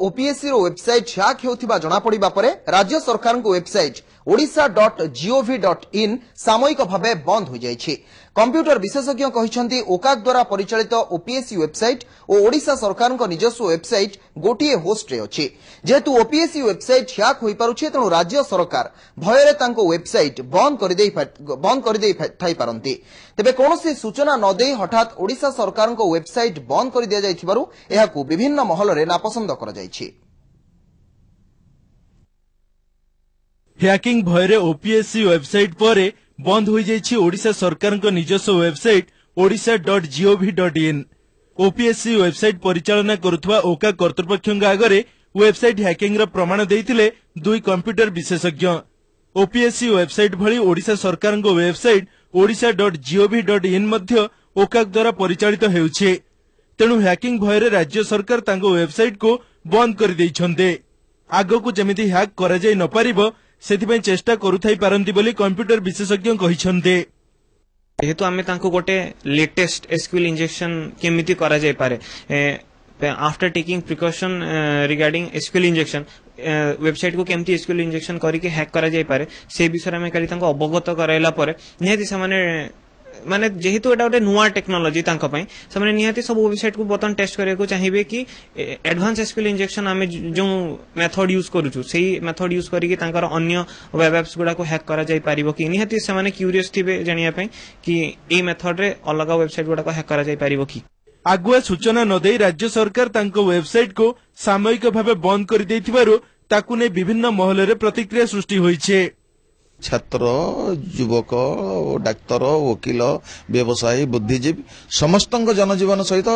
OPSC रो website hack हेउथिबा जणा पडिबा परे राज्य सरकार को वेबसाइट odisha.gov.in सामयिक भावे बंद हो जाइछि। कंप्यूटर विशेषज्ञ कहिसंती ओकाक द्वारा परिचालित ओपीएससी वेबसाइट और ओडिशा सरकार को निजस्व वेबसाइट गोटिए होस्ट रे अछि। जेहेतु ओपीएससी वेबसाइट हैक होई पारुछि तेणु राज्य सरकार भयरे तांको वेबसाइट बंद कर देई थाई पारंती। तेबे कोनोसी सूचना न देई हठात ओडिशा सरकार को वेबसाइट बंद कर दिया जाइथिबारु एहाकु विभिन्न महल रे नापसंद कर जाइछि। हैकिंग भयरे ओपीएससी वेबसाइट पर बंद हो जाइछि ओडिशा सरकार को निजस्व वेबसाइट odisha.gov.in। ओपीएससी वेबसाइट परिचालना करुवा ओका कर्तृपक्षଙ୍କ आगरे वेबसाइट हैकिंग रो प्रमाण देइथिले दुई कंप्यूटर विशेषज्ञ। ओपीएससी वेबसाइट भली ओडिशा सरकार को वेबसाइट odisha.gov.in मध्ये ओका द्वारा परिचालित हेउछि। तेणु हैकिंग भयरे राज्य सरकार तांको वेबसाइट को बंद कर दैछन्ते। आगकु जेमिति हैक करा जाय न पारिबो सेथिपई चेष्टा करुथाई पारंती बोली कंप्यूटर विशेषज्ञ कहिसन्ते। जेहेतु आमे तांको गोटे लेटेस्ट एसक्यूएल इंजेक्शन केमिति करा जाय पारे after taking precaution regarding SQL injection website को केमती एसक्यूएल इंजेक्शन करके हैक करा जाय पारे से विषय में काली तांको अवगत कराइला परे निहाती सामाने माने जेहेतु एटा गोटे नुआ टेक्नोलॉजी तांको पई सामाने निहाती सब वेबसाइट को बतन टेस्ट करे को चाहिबे कि एडवांस एसक्यूएल इंजेक्शन आमे जो मेथड यूज करूछु सेही मेथड यूज करिके तांकर अन्य वेब एप्स गुडा को हैक करा जाय पारिबो कि निहाती सामाने क्यूरियस थिबे जानिया पई कि ए मेथड रे अलग वेबसाइट गुडा को हैक करा जाय पारिबो कि। आगुआ सूचना न देई राज्य सरकार तांको वेबसाइट को सामयिक भावे बंद कर दैथिबारु ताकु ने विभिन्न महल रे प्रतिक्रिया सृष्टि होइछे। छात्र युवक डाक्तर वकील व्यवसायी बुद्धिजीवी समस्त जनजीवन सहित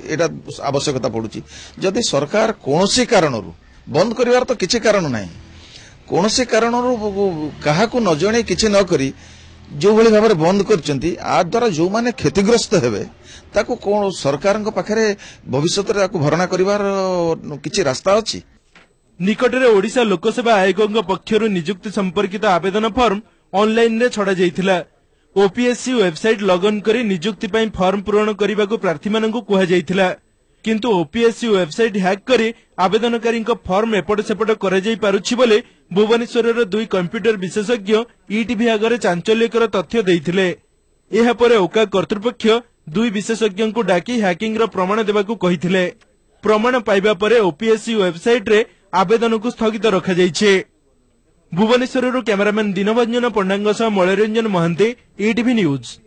एटा आवश्यकता पड़ुची। जदि सरकार कोनोसी कारणरू बंद करिवार तो किछि कारण नाही कोनोसी कारणरू काहाकू न जणे किछि न करी जो भली भाबरे बंद करचंती आ द्वारा जो माने क्षतिग्रस्त हेबे ताकू कोन सरकार पाखरे भविष्यत रे ताकू भरणा करिवार किछि रास्ता अछि। निकटरे ओडिशा लोकसेवा आयोग पक्षरु नियुक्ति संपर्कित आवेदन फॉर्म ऑनलाइन रे छड़ा जाइथिला। ओपीएससी वेबसाइट लगइन करी नियुक्ति पई फॉर्म पूरण करबाकू प्रार्थी मानकू कुहा जाइथिला। किंतु ओपीएससी वेबसाइट हैक करी आवेदनकारी फॉर्म एपट सेपट करा जाई पारुछि बोले भुवनेश्वर दुई कंप्यूटर विशेषज्ञ ईटीवी आगरे चांचल्यकर तथ्य देइथिले। एहा परे ओका कर्तृपक्ष दुई विशेषज्ञ को डाकी हैकिंग रो प्रमाण देबाकू कहिथिले। प्रमाण पाइबा परे ओपीएससी वेबसाइट रे आवेदन को स्थगित रखा जाइछे। भुवनेश्वर कैमरामैन दिनभंजन पंडांग सह मलयरंजन महांती ईटीवी न्यूज।